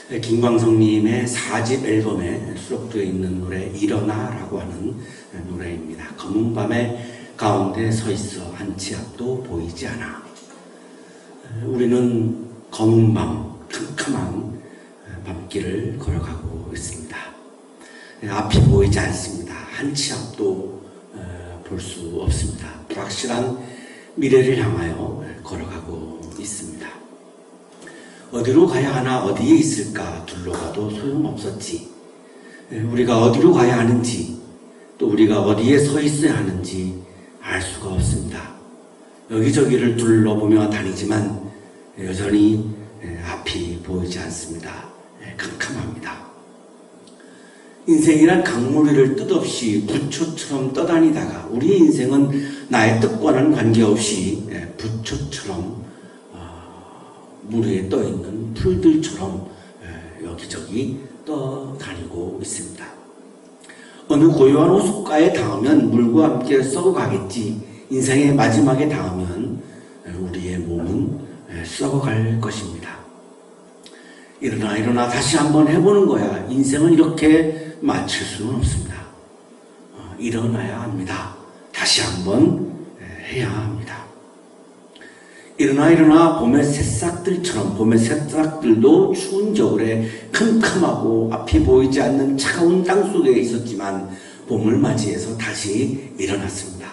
김광석님의 4집 앨범에 수록되어 있는 노래 일어나라고 하는 노래입니다. 검은 밤의 가운데 서 있어 한 치 앞도 보이지 않아. 우리는 검은 밤, 캄캄한 밤길을 걸어가고 있습니다. 앞이 보이지 않습니다. 한 치 앞도 볼 수 없습니다. 불확실한 미래를 향하여 걸어가고 있습니다. 어디로 가야 하나, 어디에 있을까 둘러가도 소용없었지. 우리가 어디로 가야 하는지, 또 우리가 어디에 서 있어야 하는지 알 수가 없습니다. 여기저기를 둘러보며 다니지만 여전히 앞이 보이지 않습니다. 캄캄합니다. 인생이란 강물위를 뜻없이 부초처럼 떠다니다가 우리의 인생은 나의 뜻과는 관계없이 부초처럼 물 위에 떠있는 풀들처럼 여기저기 떠다니고 있습니다. 어느 고요한 호숫가에 닿으면 물과 함께 썩어가겠지. 인생의 마지막에 닿으면 우리의 몸은 썩어갈 것입니다. 일어나 다시 한번 해보는 거야. 인생은 이렇게 마칠 수는 없습니다. 일어나야 합니다. 다시 한번 해야 합니다. 일어나 봄의 새싹들처럼, 봄의 새싹들도 추운 겨울에 캄캄하고 앞이 보이지 않는 차가운 땅속에 있었지만 봄을 맞이해서 다시 일어났습니다.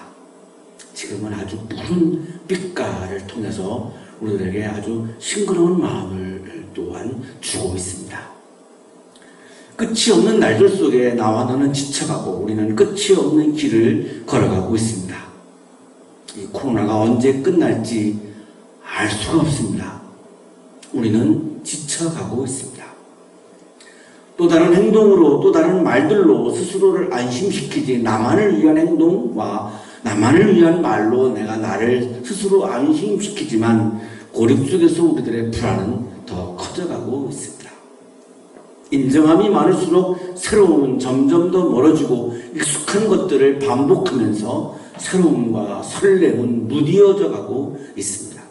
지금은 아주 푸른 빛깔을 통해서 우리들에게 아주 싱그러운 마음을 또한 주고 있습니다. 끝이 없는 날들 속에 나와 너는 지쳐가고 우리는 끝이 없는 길을 걸어가고 있습니다. 이 코로나가 언제 끝날지 알 수가 없습니다. 우리는 지쳐가고 있습니다. 또 다른 행동으로, 또 다른 말들로 스스로를 안심시키지, 나만을 위한 행동과 나만을 위한 말로 내가 나를 스스로 안심시키지만 고립 속에서 우리들의 불안은 더 커져가고 있습니다. 인정함이 많을수록 새로움은 점점 더 멀어지고 익숙한 것들을 반복하면서 새로움과 설렘은 무뎌져 가고 있습니다.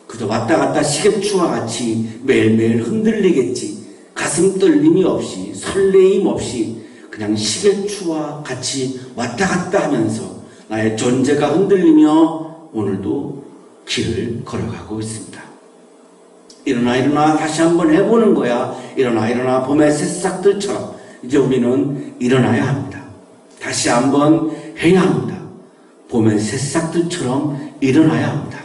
그저 왔다 갔다 시계추와 같이 매일매일 흔들리겠지. 가슴 떨림이 없이, 설레임 없이 그냥 시계추와 같이 왔다 갔다 하면서 나의 존재가 흔들리며 오늘도 길을 걸어가고 있습니다. 일어나 다시 한번 해보는 거야. 일어나 봄의 새싹들처럼 이제 우리는 일어나야 합니다. 다시 한번 해야 합니다. 봄의 새싹들처럼 일어나야 합니다.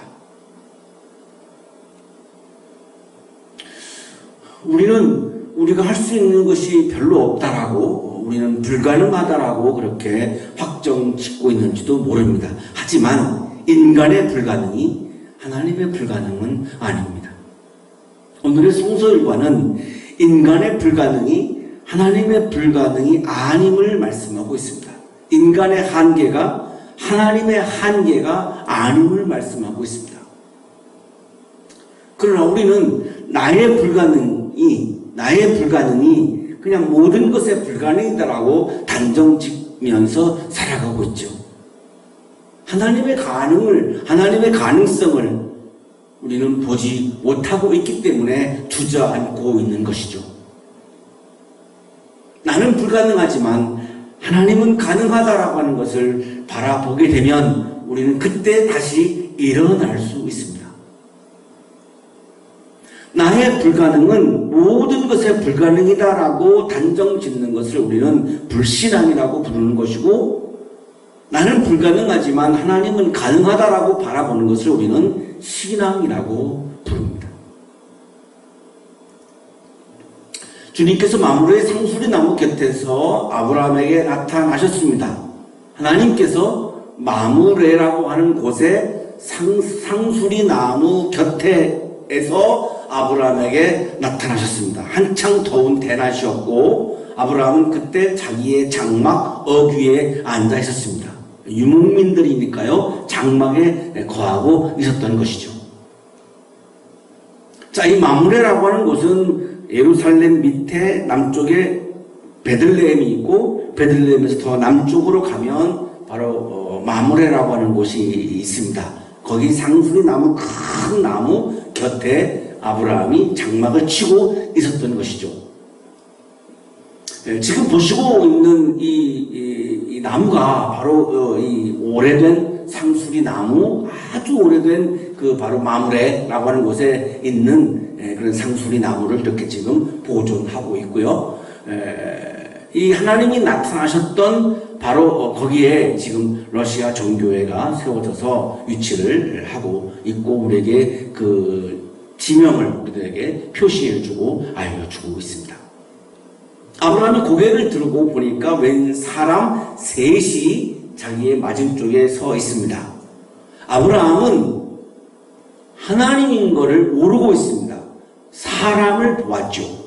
우리가 할 수 있는 것이 별로 없다라고, 우리는 불가능하다라고 그렇게 확정 짓고 있는지도 모릅니다. 하지만 인간의 불가능이 하나님의 불가능은 아닙니다. 오늘의 성서일과는 인간의 불가능이 하나님의 불가능이 아님을 말씀하고 있습니다. 인간의 한계가 하나님의 한계가 아님을 말씀하고 있습니다. 그러나 우리는 나의 불가능이 그냥 모든 것에 불가능이다라고 단정 짓면서 살아가고 있죠. 하나님의 가능성을 우리는 보지 못하고 있기 때문에 주저앉고 있는 것이죠. 나는 불가능하지만 하나님은 가능하다라고 하는 것을 바라보게 되면 우리는 그때 다시 일어날 수 있습니다. 나의 불가능은 모든 것에 불가능이다라고 단정 짓는 것을 우리는 불신앙이라고 부르는 것이고, 나는 불가능하지만 하나님은 가능하다라고 바라보는 것을 우리는 신앙이라고 부릅니다. 주님께서 마므르의 상수리 나무 곁에서 아브라함에게 나타나셨습니다. 하나님께서 마므레라고 하는 곳에 상수리 나무 곁에서 아브라함에게 나타나셨습니다. 한창 더운 대낮이었고 아브라함은 그때 자기의 장막 어귀에 앉아 있었습니다. 유목민들이니까요, 장막에 거하고 있었던 것이죠. 자, 이 마므레라고 하는 곳은 예루살렘 밑에 남쪽에 베들레헴이 있고, 베들레헴에서 더 남쪽으로 가면 바로 마므레라고 하는 곳이 있습니다. 거기 상수리 나무, 큰 나무 곁에 아브라함이 장막을 치고 있었던 것이죠. 지금 보시고 있는 이 나무가 바로 이 오래된 상수리 나무, 아주 오래된 그 바로 마므레라고 하는 곳에 있는 그런 상수리 나무를 이렇게 지금 보존하고 있고요. 이 하나님이 나타나셨던 바로 거기에 지금 러시아 정교회가 세워져서 위치를 하고 있고 우리에게 그 지명을 우리들에게 표시해주고 알려주고 있습니다. 아브라함이 고개를 들고 보니까 웬 사람 셋이 자기의 맞은쪽에 서 있습니다. 아브라함은 하나님인 것을 모르고 있습니다. 사람을 보았죠.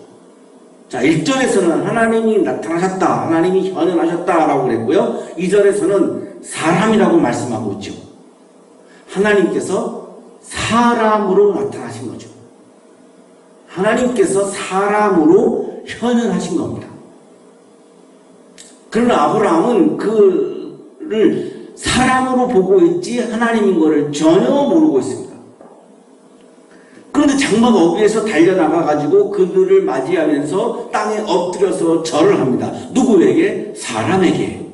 자, 1절에서는 하나님이 나타나셨다, 하나님이 현현하셨다라고 그랬고요. 2절에서는 사람이라고 말씀하고 있죠. 하나님께서 사람으로 나타나신 거죠. 하나님께서 사람으로 현현하신 겁니다. 그러나 아브라함은 그를 사람으로 보고 있지 하나님인 것을 전혀 모르고 있습니다. 그런데 장막 어귀에서 달려나가가지고 그들을 맞이하면서 땅에 엎드려서 절을 합니다. 누구에게? 사람에게.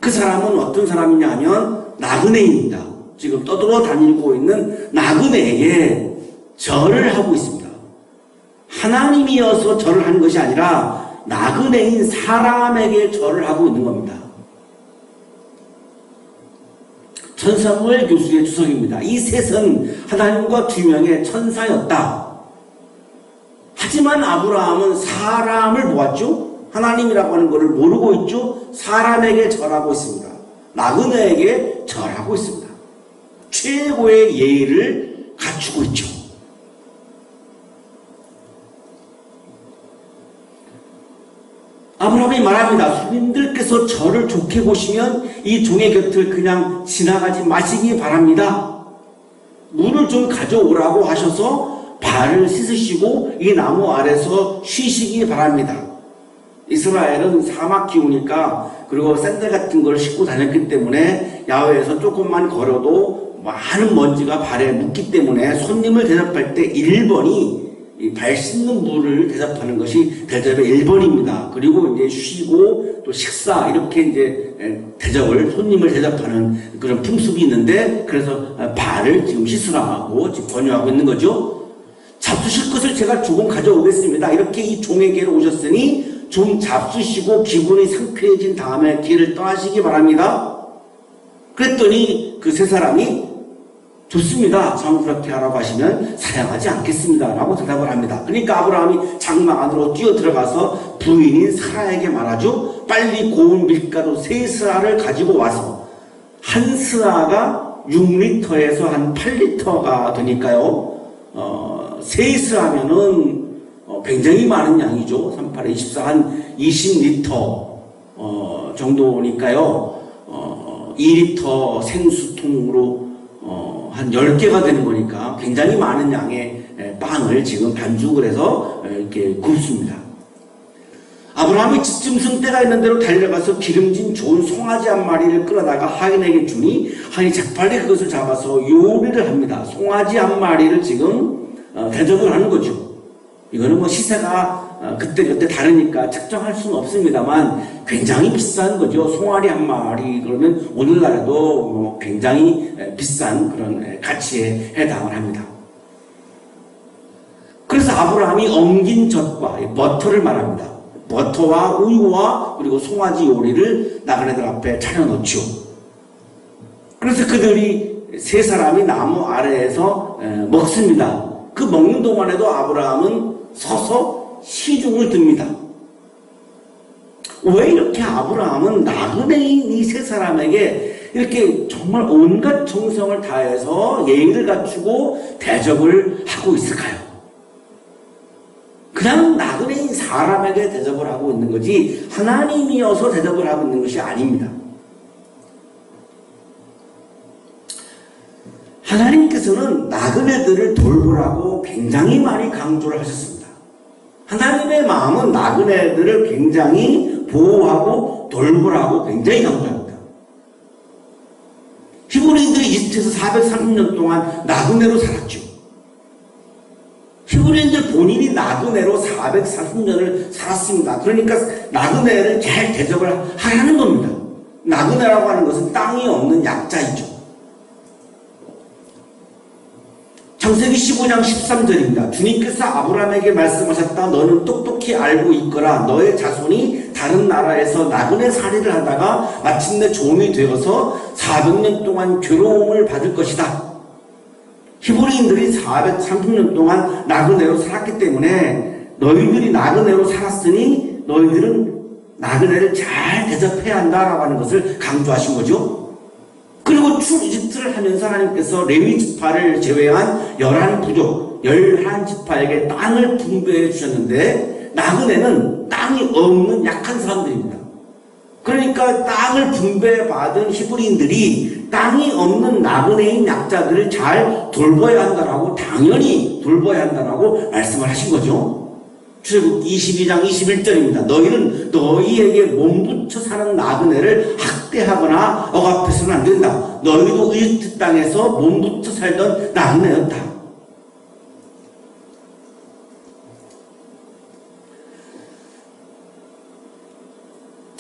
그 사람은 어떤 사람이냐 하면 나그네입니다. 지금 떠돌아다니고 있는 나그네에게 절을 하고 있습니다. 하나님이어서 절을 하는 것이 아니라 나그네인 사람에게 절을 하고 있는 겁니다. 전사무엘 교수의 주석입니다. 이 셋은 하나님과 두 명의 천사였다. 하지만 아브라함은 사람을 보았죠. 하나님이라고 하는 것을 모르고 있죠. 사람에게 절하고 있습니다. 나그네에게 절하고 있습니다. 최고의 예의를 갖추고 있죠. 아브라함이 말합니다. 손님들께서 저를 좋게 보시면 이 종의 곁을 그냥 지나가지 마시기 바랍니다. 물을 좀 가져오라고 하셔서 발을 씻으시고 이 나무 아래서 쉬시기 바랍니다. 이스라엘은 사막 기후니까 그리고 샌들 같은 걸 신고 다녔기 때문에 야외에서 조금만 걸어도 많은 먼지가 발에 묻기 때문에 손님을 대접할 때 1번이 이 발 씻는 물을 대접하는 것이 대접의 1번입니다. 그리고 이제 쉬고 또 식사 이렇게 이제 대접을 손님을 대접하는 그런 풍습이 있는데 그래서 발을 지금 씻으라고 지금 권유하고 있는 거죠. 잡수실 것을 제가 조금 가져오겠습니다. 이렇게 이 종에게로 오셨으니 좀 잡수시고 기분이 상쾌해진 다음에 길을 떠나시기 바랍니다. 그랬더니 그 세 사람이 좋습니다. 참 그렇게 하라고 하시면 사양하지 않겠습니다. 라고 대답을 합니다. 그러니까 아브라함이 장막 안으로 뛰어 들어가서 부인인 사라에게 말하죠. 빨리 고운 밀가루 3스라를 가지고 와서 한 스라가 6리터에서 한 8리터가 되니까요. 3스라 하면은 굉장히 많은 양이죠. 38에 24, 한 20리터 정도니까요. 2리터 생수통으로 한 10개가 되는 거니까 굉장히 많은 양의 빵을 지금 반죽을 해서 이렇게 굽습니다. 아브라함이 짐승 떼가 있는 대로 달려가서 기름진 좋은 송아지 한 마리를 끌어다가 하인에게 주니 하인이 재빨리 그것을 잡아서 요리를 합니다. 송아지 한 마리를 지금 대접을 하는 거죠. 이거는 뭐 시세가 그때그때 다르니까 측정할 수는 없습니다만 굉장히 비싼 거죠. 송아리 한 마리 그러면 오늘날에도 뭐 굉장히 비싼 그런 가치에 해당을 합니다. 그래서 아브라함이 엉긴 젖과 버터를 말합니다. 버터와 우유와 그리고 송아지 요리를 나그네들 앞에 차려놓죠. 그래서 그들이 세 사람이 나무 아래에서 먹습니다. 그 먹는 동안에도 아브라함은 서서 시중을 듭니다. 왜 이렇게 아브라함은 나그네인 이 세 사람에게 이렇게 정말 온갖 정성을 다해서 예의를 갖추고 대접을 하고 있을까요? 그냥 나그네인 사람에게 대접을 하고 있는 거지 하나님이어서 대접을 하고 있는 것이 아닙니다. 하나님께서는 나그네들을 돌보라고 굉장히 많이 강조를 하셨습니다. 하나님의 마음은 나그네들을 굉장히 보호하고 돌보라고 굉장히 강조합니다. 히브리인들이 이집트에서 430년 동안 나그네로 살았죠. 히브리인들 본인이 나그네로 440년을 살았습니다. 그러니까 나그네를 잘 대접을 하라는 겁니다. 나그네라고 하는 것은 땅이 없는 약자이죠. 창세기 15장 13절입니다. 주님께서 아브라함에게 말씀하셨다. 너는 똑똑히 알고 있거라. 너의 자손이 다른 나라에서 나그네 살이를 하다가 마침내 종이 되어서 400년 동안 괴로움을 받을 것이다. 히브리인들이 430년 동안 나그네로 살았기 때문에 너희들이 나그네로 살았으니 너희들은 나그네를 잘 대접해야 한다라고 하는 것을 강조하신 거죠. 그리고 출이집트를 하면서 하나님께서 레위 지파를 제외한 11부족, 11지파에게 땅을 분배해 주셨는데 나그네는 땅이 없는 약한 사람들입니다. 그러니까 땅을 분배받은 히브리인들이 땅이 없는 나그네인 약자들을 잘 돌봐야 한다라고, 당연히 돌봐야 한다라고 말씀을 하신 거죠. 출애굽기 22장 21절입니다. 너희는 너희에게 몸붙여 사는 나그네를 학대하거나 억압해서는 안 된다. 너희도 이집트 땅에서 몸붙여 살던 나그네였다.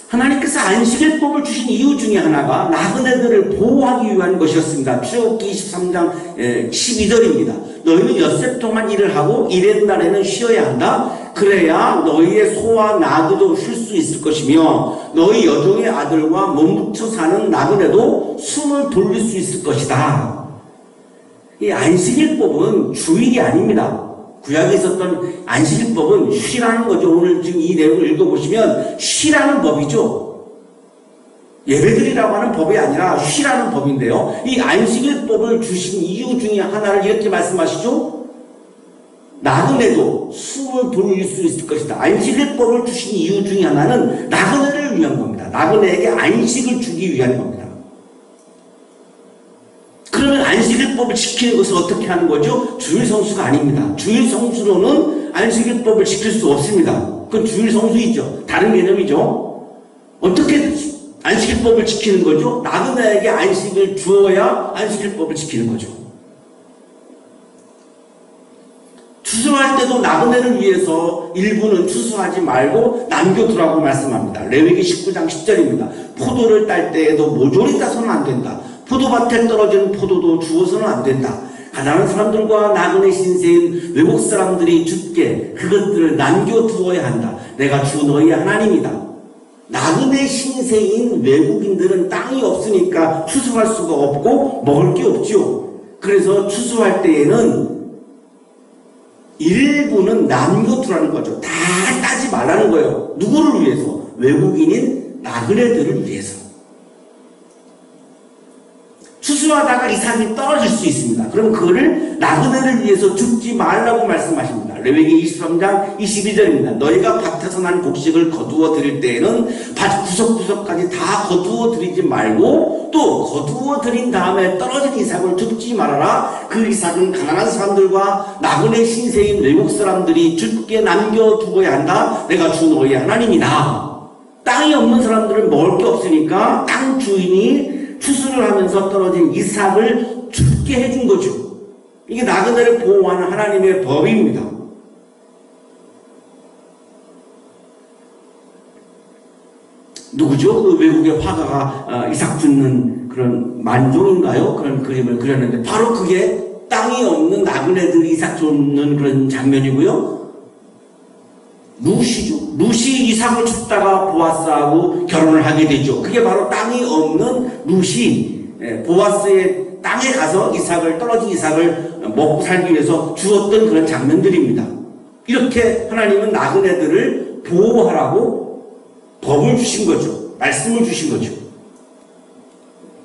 하나님께서 안식일법을 주신 이유 중에 하나가 나그네들을 보호하기 위한 것이었습니다. 출애굽기 23장 12절입니다. 너희는 엿새 동안 일을 하고 일의 날에는 쉬어야 한다. 그래야 너희의 소와 나그도 쉴 수 있을 것이며 너희 여종의 아들과 몸붙여 사는 나그네도 숨을 돌릴 수 있을 것이다. 이 안식일법은 주일이 아닙니다. 구약에 있었던 안식일법은 쉬라는 거죠. 오늘 지금 이 내용을 읽어보시면 쉬라는 법이죠. 예배드리라고 하는 법이 아니라 쉬라는 법인데요. 이 안식일법을 주신 이유 중에 하나를 이렇게 말씀하시죠. 나그네도 숨을 돌릴 수 있을 것이다. 안식일법을 주신 이유 중에 하나는 나그네를 위한 겁니다. 나그네에게 안식을 주기 위한 겁니다. 그러면 안식일법을 지키는 것은 어떻게 하는 거죠? 주일 성수가 아닙니다. 주일 성수로는 안식일법을 지킬 수 없습니다. 그건 주일 성수이죠. 다른 개념이죠. 어떻게 안식일법을 지키는 거죠? 나그네에게 안식을 주어야 안식일법을 지키는 거죠. 추수할 때도 나그네를 위해서 일부는 추수하지 말고 남겨두라고 말씀합니다. 레위기 19장 10절입니다. 포도를 딸 때에도 모조리 따서는 안 된다. 포도밭에 떨어지는 포도도 주워서는 안 된다. 가난한 사람들과 나그네 신세인 외국 사람들이 죽게 그것들을 남겨두어야 한다. 내가 주 너희의 하나님이다. 나그네 신세인 외국인들은 땅이 없으니까 추수할 수가 없고 먹을 게 없죠. 그래서 추수할 때에는 일부는 남겨두라는 거죠. 다 따지 말라는 거예요. 누구를 위해서? 외국인인 나그네들을 위해서. 추수하다가 이삭이 떨어질 수 있습니다. 그럼 그거를 나그네를 위해서 죽지 말라고 말씀하십니다. 레위기 23장 22절입니다. 너희가 밭에서 난 곡식을 거두어 드릴 때에는 밭 구석구석까지 다 거두어 드리지 말고 또 거두어 드린 다음에 떨어진 이삭을 죽지 말아라. 그 이삭은 가난한 사람들과 나그네 신세인 외국 사람들이 죽게 남겨두어야 한다. 내가 주 너희의 하나님이다. 땅이 없는 사람들은 먹을 게 없으니까 땅 주인이 추수를 하면서 떨어진 이삭을 죽게 해준 거죠. 이게 나그네를 보호하는 하나님의 법입니다. 누구죠? 그 외국의 화가가 이삭 죽는 그런 만종인가요? 그런 그림을 그렸는데 바로 그게 땅이 없는 나그네들이 이삭 죽는 그런 장면이고요. 루시죠. 루시 이삭을 줍다가 보아스하고 결혼을 하게 되죠. 그게 바로 땅이 없는 루시, 보아스의 땅에 가서 떨어진 이삭을 먹고 살기 위해서 주었던 그런 장면들입니다. 이렇게 하나님은 나그네들을 보호하라고 법을 주신 거죠. 말씀을 주신 거죠.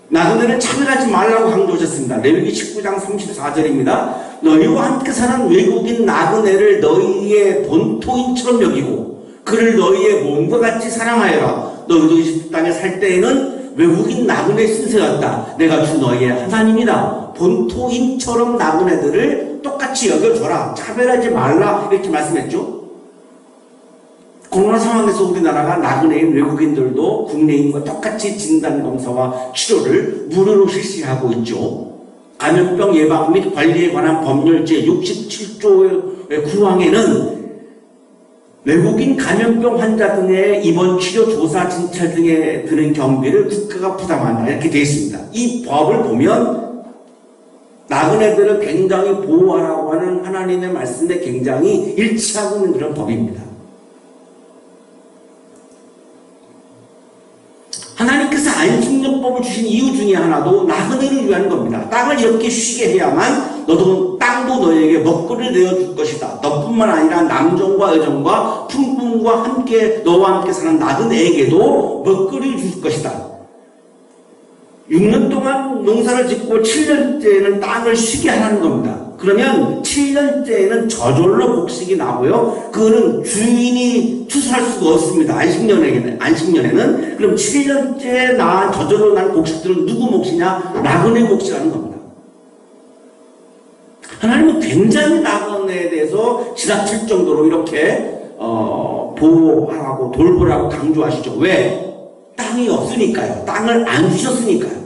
나그네를 차별하지 말라고 강조하셨습니다. 레위기 19장 34절입니다. 너희와 함께 사는 외국인 나그네를 너희의 본토인처럼 여기고 그를 너희의 몸과 같이 사랑하여라. 너희도 이집트 땅에 살 때에는 외국인 나그네 신세였다. 내가 주 너희의 하나님이다. 본토인처럼 나그네들을 똑같이 여겨줘라. 차별하지 말라. 이렇게 말씀했죠. 코로나 상황에서 우리나라가 나그네인 외국인들도 국내인과 똑같이 진단검사와 치료를 무료로 실시하고 있죠. 감염병 예방 및 관리에 관한 법률 제67조의 구항에는 외국인 감염병 환자 등의 입원 치료 조사 진찰 등에 드는 경비를 국가가 부담한다 이렇게 되어 있습니다. 이 법을 보면 나그네들을 굉장히 보호하라고 하는 하나님의 말씀에 굉장히 일치하고 있는 그런 법입니다. 하나님께서 안식년법을 주신 이유 중에 하나도 나그네를 위한 겁니다. 땅을 이렇게 쉬게 해야만 땅도 너에게 먹거리를 내어줄 것이다. 너뿐만 아니라 남종과 여종과 품꾼과 함께 너와 함께 사는 나그네에게도 먹거리를 줄 것이다. 6년 동안 농사를 짓고 7년째에는 땅을 쉬게 하라는 겁니다. 그러면 7년째에는 저절로 곡식이 나고요. 그거는 주인이 추수할 수가 없습니다. 안식년에는. 그럼 7년째 난 저절로 난 곡식들은 누구 몫이냐? 나그네 몫이라는 겁니다. 하나님은 굉장히 나그네에 대해서 지나칠 정도로 이렇게 보호하라고 돌보라고 강조하시죠. 왜? 땅이 없으니까요. 땅을 안 주셨으니까요.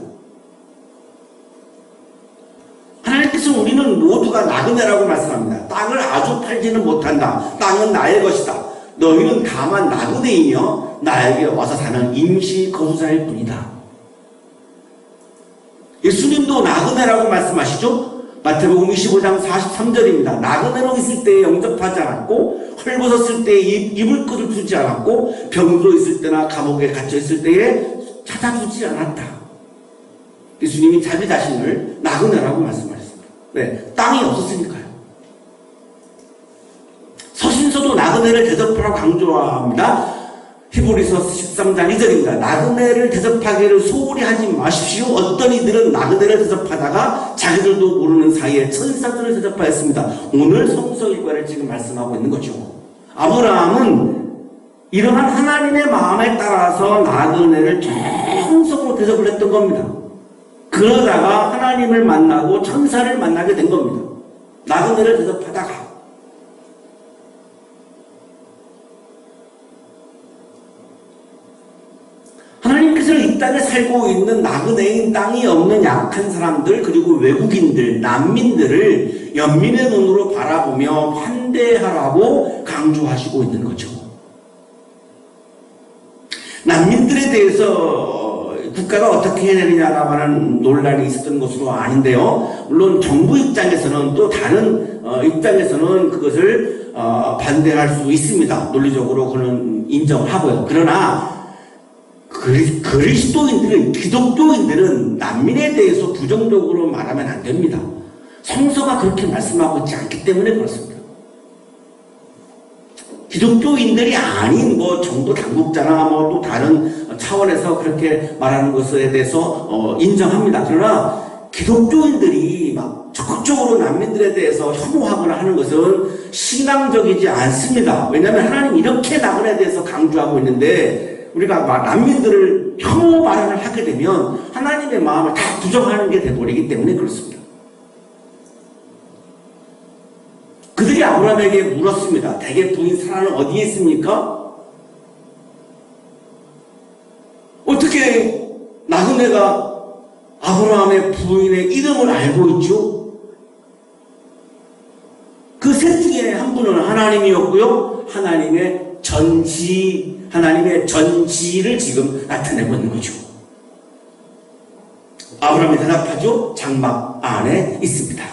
하나님께서 우리는 모두가 나그네라고 말씀합니다. 땅을 아주 팔지는 못한다. 땅은 나의 것이다. 너희는 다만 나그네이며 나에게 와서 사는 임시 거주자일 뿐이다. 예수님도 나그네라고 말씀하시죠. 마태복음 25장 43절입니다. 나그네로 있을 때에 영접하지 않았고 헐벗었을 때에 입을 것을 주지 않았고 병으로 있을 때나 감옥에 갇혀 있을 때에 찾아주지 않았다. 예수님이 자기 자신을 나그네라고 말씀하셨습니다. 네, 땅이 없었으니까요. 서신서도 나그네를 대접하라고 강조합니다. 히브리서 13장 2절입니다. 나그네를 대접하기를 소홀히 하지 마십시오. 어떤 이들은 나그네를 대접하다가 자기들도 모르는 사이에 천사들을 대접하였습니다. 오늘 성서 일과를 지금 말씀하고 있는 거죠. 아브라함은 이러한 하나님의 마음에 따라서 나그네를 정성으로 대접을 했던 겁니다. 그러다가 하나님을 만나고 천사를 만나게 된 겁니다. 나그네를 대접하다가. 하나님께서는 이 땅에 살고 있는 나그네인 땅이 없는 약한 사람들 그리고 외국인들, 난민들을 연민의 눈으로 바라보며 환대하라고 강조하시고 있는 거죠. 난민들에 대해서 국가가 어떻게 해내느냐라고 하는 논란이 있었던 것으로 아는데요. 물론 정부 입장에서는 또 다른 입장에서는 그것을 반대할 수 있습니다. 논리적으로 그는 인정하고요. 그러나 그리스도인들은, 기독교인들은 난민에 대해서 부정적으로 말하면 안 됩니다. 성서가 그렇게 말씀하고 있지 않기 때문에 그렇습니다. 기독교인들이 아닌 정부 당국자나 또 다른 차원에서 그렇게 말하는 것에 대해서 인정합니다. 그러나 기독교인들이 막 적극적으로 난민들에 대해서 혐오하거나 하는 것은 신앙적이지 않습니다. 왜냐하면 하나님이 이렇게 나그네에 대해서 강조하고 있는데 우리가 난민들을 혐오 발언을 하게 되면 하나님의 마음을 다 부정하는 게 되어버리기 때문에 그렇습니다. 그들이 아브라함에게 물었습니다. 대개 부인 사라는 어디에 있습니까? 어떻게 나그네가 아브라함의 부인의 이름을 알고 있죠? 그 셋 중에 한 분은 하나님이었고요. 하나님의 전지를 지금 나타내고 있는 거죠. 아브라함이 대답하죠. 장막 안에 있습니다.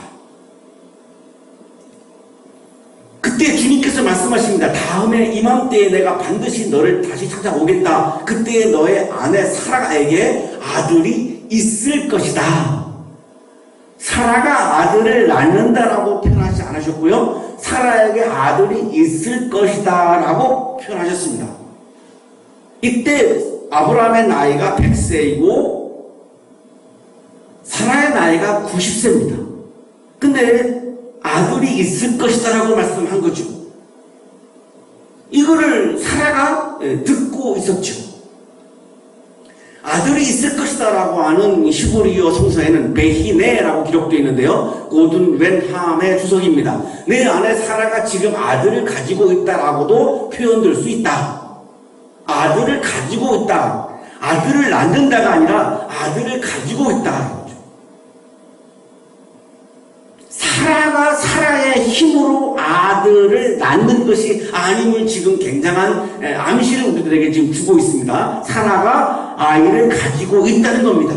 그때 주님께서 말씀하십니다. 다음에 이맘때에 내가 반드시 너를 다시 찾아오겠다. 그때 너의 아내 사라에게 아들이 있을 것이다. 사라가 아들을 낳는다라고 표현하지 않으셨고요. 사라에게 아들이 있을 것이다 라고 표현하셨습니다. 이때 아브라함의 나이가 100세이고 사라의 나이가 90세입니다. 근데 아들이 있을 것이다 라고 말씀한 거죠. 이거를 사라가 듣고 있었죠. 아들이 있을 것이다 라고 하는 히브리어 성서에는 베히네라고 기록되어 있는데요. 고든 웬함의 주석입니다. 내 아내 사라가 지금 아들을 가지고 있다라고도 표현될 수 있다. 아들을 가지고 있다. 아들을 낳는다가 아니라 아들을 가지고 있다. 사라가 사라의 힘으로 아들을 낳는 것이 하나님은 지금 굉장한 암시를 우리들에게 지금 주고 있습니다. 사라가 아이를 가지고 있다는 겁니다.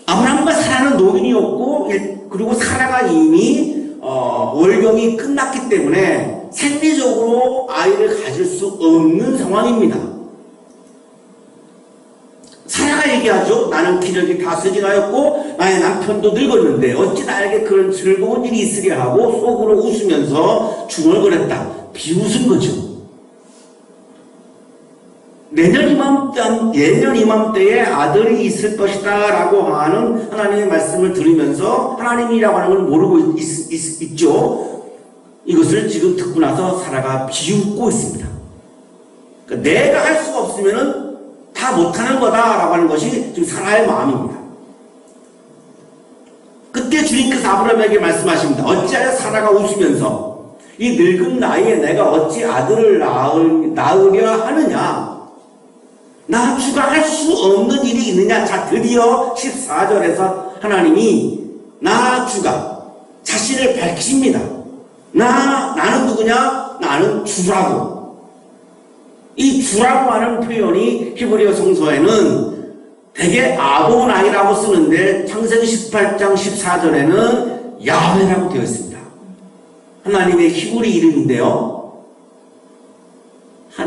아브라함과 사라는 노인이었고, 그리고 사라가 이미 월경이 끝났기 때문에 생리적으로 아이를 가질 수 없는 상황입니다. 사라가 얘기하죠. 나는 기력이 다 쇠진하였고 나의 남편도 늙었는데 어찌 나에게 그런 즐거운 일이 있으랴 하고 속으로 웃으면서 중얼거렸다. 비웃은 거죠. 내년 이맘때에 아들이 있을 것이다 라고 하는 하나님의 말씀을 들으면서 하나님이라고 하는 걸 모르고 있죠. 이것을 지금 듣고 나서 사라가 비웃고 있습니다. 그러니까 내가 할 수가 없으면은 다 못하는 거다라고 하는 것이 지금 사라의 마음입니다. 그때 주님께서 아브라함에게 말씀하십니다. 어찌하여 사라가 웃으면서 이 늙은 나이에 내가 어찌 아들을 낳으려 하느냐. 나 주가 할 수 없는 일이 있느냐. 자, 드디어 14절에서 하나님이 나 주가 자신을 밝히십니다. 나는 누구냐? 나는 주라고. 이 주라고 하는 표현이 히브리어 성서에는 대개 아도나이라고 쓰는데 창세기 18장 14절에는 야훼라고 되어 있습니다. 하나님의 히브리 이름인데요.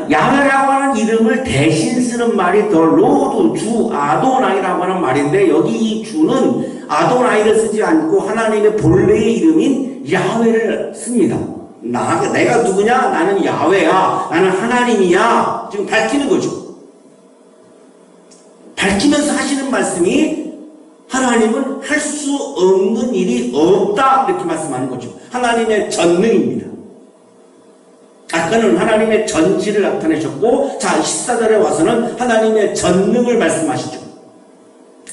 야훼라고 하는 이름을 대신 쓰는 말이 더 로드 주 아도나이라고 하는 말인데 여기 이 주는 아도나이를 쓰지 않고 하나님의 본래의 이름인 야훼를 씁니다. 내가 누구냐? 나는 야훼야. 나는 하나님이야. 지금 밝히는 거죠. 밝히면서 하시는 말씀이 하나님은 할 수 없는 일이 없다. 이렇게 말씀하는 거죠. 하나님의 전능입니다. 아까는 하나님의 전지를 나타내셨고, 자, 14절에 와서는 하나님의 전능을 말씀하시죠.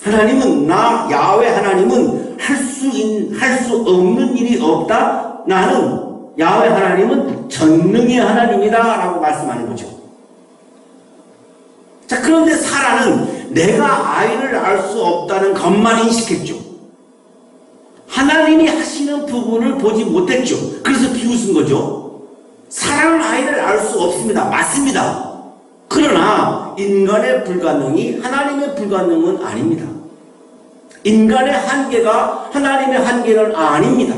하나님은, 야훼 하나님은 할 수 없는 일이 없다. 나는 야훼 하나님은 전능의 하나님이다 라고 말씀하는 거죠. 자, 그런데 사라는 내가 아이를 낳을 수 없다는 것만 인식했죠. 하나님이 하시는 부분을 보지 못했죠. 그래서 비웃은 거죠. 사라는 아이를 낳을 수 없습니다. 맞습니다. 그러나 인간의 불가능이 하나님의 불가능은 아닙니다. 인간의 한계가 하나님의 한계는 아닙니다.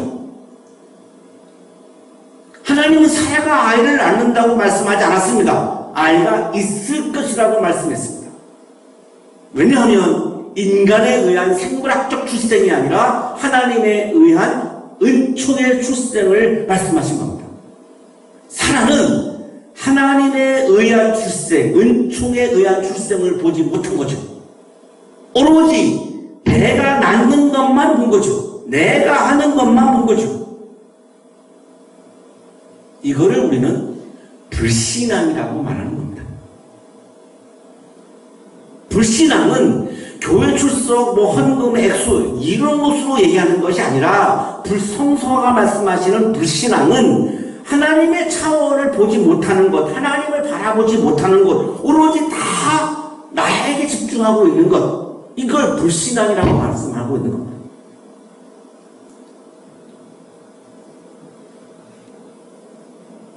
하나님은 사라가 아이를 낳는다고 말씀하지 않았습니다. 아이가 있을 것이라고 말씀했습니다. 왜냐하면 인간에 의한 생물학적 출생이 아니라 하나님에 의한 은총의 출생을 말씀하신 겁니다. 사라는 하나님에 의한 출생, 은총에 의한 출생을 보지 못한 거죠. 오로지 내가 낳는 것만 본 거죠. 내가 하는 것만 본 거죠. 이거를 우리는 불신앙이라고 말하는 겁니다. 불신앙은 교회 출석, 헌금, 액수 이런 것으로 얘기하는 것이 아니라 성서가 말씀하시는 불신앙은 하나님의 차원을 보지 못하는 것, 하나님을 바라보지 못하는 것, 오로지 다 나에게 집중하고 있는 것, 이걸 불신앙이라고 말씀하고 있는 겁니다.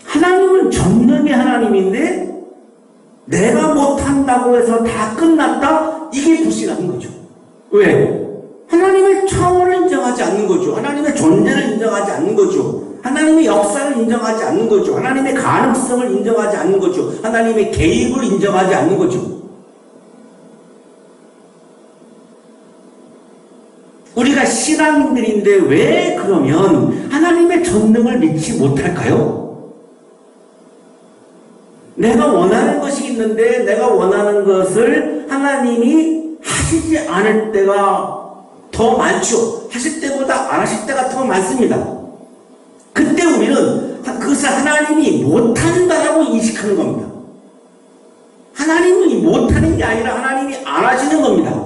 하나님은 전능의 하나님인데 내가 못한다고 해서 다 끝났다? 이게 불신앙인 거죠. 왜? 하나님의 차원을 인정하지 않는 거죠. 하나님의 존재를 인정하지 않는 거죠. 하나님의 역사를 인정하지 않는 거죠. 하나님의 가능성을 인정하지 않는 거죠. 하나님의 개입을 인정하지 않는 거죠. 우리가 신앙인들인데 왜 그러면 하나님의 전능을 믿지 못할까요? 내가 원하는 것이 있는데 내가 원하는 것을 하나님이 하시지 않을 때가 더 많죠. 하실 때보다 안 하실 때가 더 많습니다. 그때 우리는 그것을 하나님이 못한다라고 인식하는 겁니다. 하나님이 못하는 게 아니라 하나님이 안 하시는 겁니다.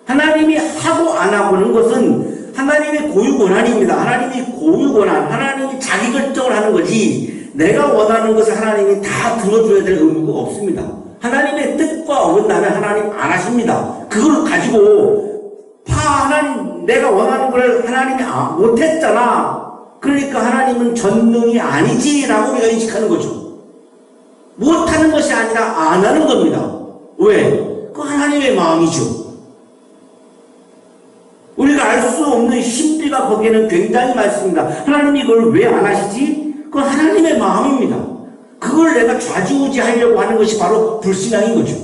하나님이 하고 안 하고는 것은 하나님의 고유권한입니다. 하나님이 고유권한, 하나님이 자기 결정을 하는 거지 내가 원하는 것을 하나님이 다 들어줘야 될 의무가 없습니다. 하나님의 뜻과 어긋나면 하나님 안 하십니다. 그걸 가지고 하나님, 내가 원하는 걸 하나님이 못했잖아. 그러니까 하나님은 전능이 아니지라고 우리가 인식하는 거죠. 못하는 것이 아니라 안 하는 겁니다. 왜? 그 하나님의 마음이죠. 우리가 알 수 없는 신비가 거기에는 굉장히 많습니다. 하나님이 이걸 왜 안 하시지? 그건 하나님의 마음입니다. 그걸 내가 좌지우지하려고 하는 것이 바로 불신앙인 거죠.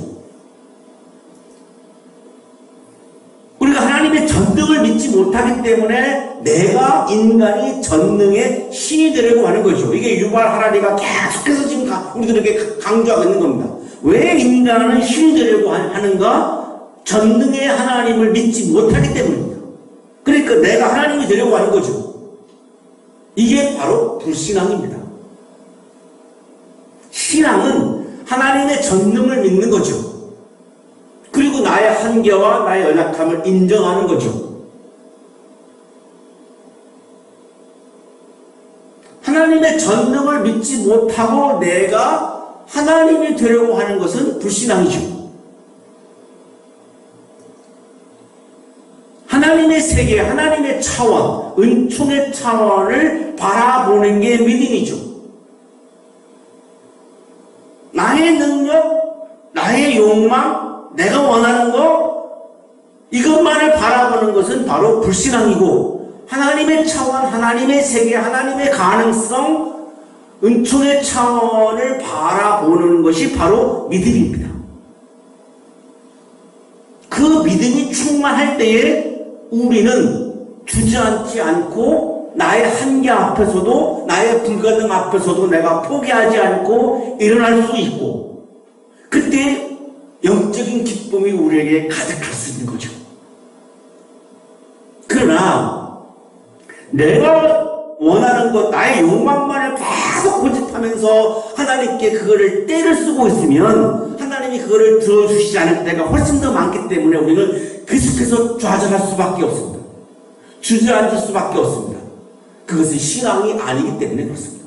우리가 하나님의 전능을 믿지 못하기 때문에 내가 인간이 전능의 신이 되려고 하는 거죠. 이게 유발 하라리가 계속해서 지금 우리들에게 강조하고 있는 겁니다. 왜 인간은 신이 되려고 하는가? 전능의 하나님을 믿지 못하기 때문입니다. 그러니까 내가 하나님이 되려고 하는 거죠. 이게 바로 불신앙입니다. 신앙은 하나님의 전능을 믿는 거죠. 그리고 나의 한계와 나의 연약함을 인정하는 거죠. 하나님의 전능을 믿지 못하고 내가 하나님이 되려고 하는 것은 불신앙이죠. 하나님의 세계, 하나님의 차원, 은총의 차원을 바라보는 게 믿음이죠. 나의 능력, 나의 욕망, 내가 원하는 거, 이것만을 바라보는 것은 바로 불신앙이고, 하나님의 차원, 하나님의 세계, 하나님의 가능성, 은총의 차원을 바라보는 것이 바로 믿음입니다. 그 믿음이 충만할 때에 우리는 주저앉지 않고 나의 한계 앞에서도 나의 불가능 앞에서도 내가 포기하지 않고 일어날 수 있고, 그때 영적인 기쁨이 우리에게 가득할 수 있는 거죠. 그러나 내가 원하는 것, 나의 욕망만을 계속 고집하면서 하나님께 그거를 떼를 쓰고 있으면 하나님이 그거를 들어주시지 않을 때가 훨씬 더 많기 때문에 우리는 계속해서 좌절할 수밖에 없습니다. 주저앉을 수밖에 없습니다. 그것은 신앙이 아니기 때문에 그렇습니다.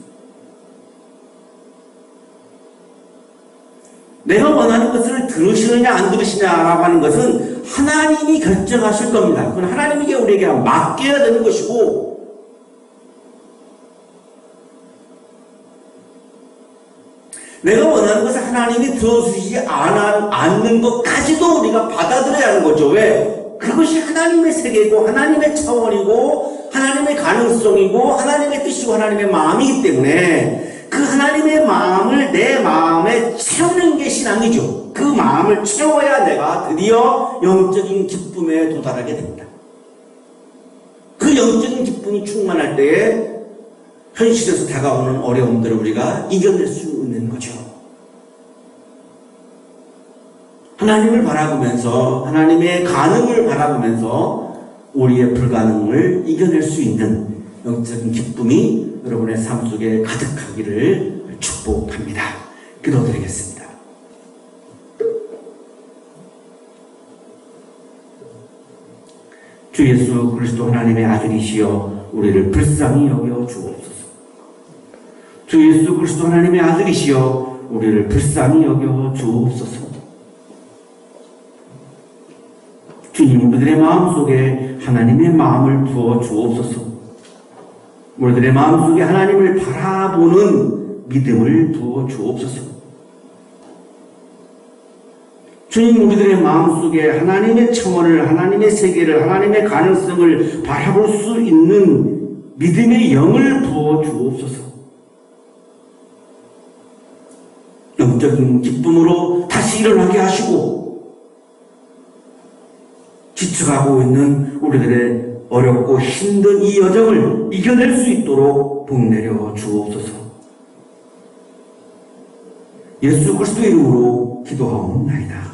내가 원하는 것을 들으시느냐 안 들으시냐라고 하는 것은 하나님이 결정하실 겁니다. 그건 하나님에게 우리에게 맡겨야 되는 것이고, 내가 원하는 것을 하나님이 들어주시지 않는 것까지도 우리가 받아들여야 하는 거죠. 왜? 그것이 하나님의 세계이고 하나님의 차원이고 하나님의 가능성이고 하나님의 뜻이고 하나님의 마음이기 때문에 그 하나님의 마음을 내 마음에 채우는 게 신앙이죠. 그 마음을 채워야 내가 드디어 영적인 기쁨에 도달하게 됩니다. 그 영적인 기쁨이 충만할 때에 현실에서 다가오는 어려움들을 우리가 이겨낼 수 있는 거죠. 하나님을 바라보면서 하나님의 가능을 바라보면서 우리의 불가능을 이겨낼 수 있는 영적인 기쁨이 여러분의 삶 속에 가득하기를 축복합니다. 기도드리겠습니다. 주 예수 그리스도 하나님의 아들이시여 우리를 불쌍히 여겨 주옵소서. 주 예수 그리스도 하나님의 아들이시여 우리를 불쌍히 여겨 주옵소서. 주님, 우리들의 마음속에 하나님의 마음을 부어 주옵소서. 우리들의 마음속에 하나님을 바라보는 믿음을 부어 주옵소서. 주님, 우리들의 마음속에 하나님의 청원을, 하나님의 세계를, 하나님의 가능성을 바라볼 수 있는 믿음의 영을 부어 주옵소서. 영적인 기쁨으로 다시 일어나게 하시고, 지쳐가고 있는 우리들의 어렵고 힘든 이 여정을 이겨낼 수 있도록 복내려 주옵소서. 예수 그리스도의 이름으로 기도하옵나이다.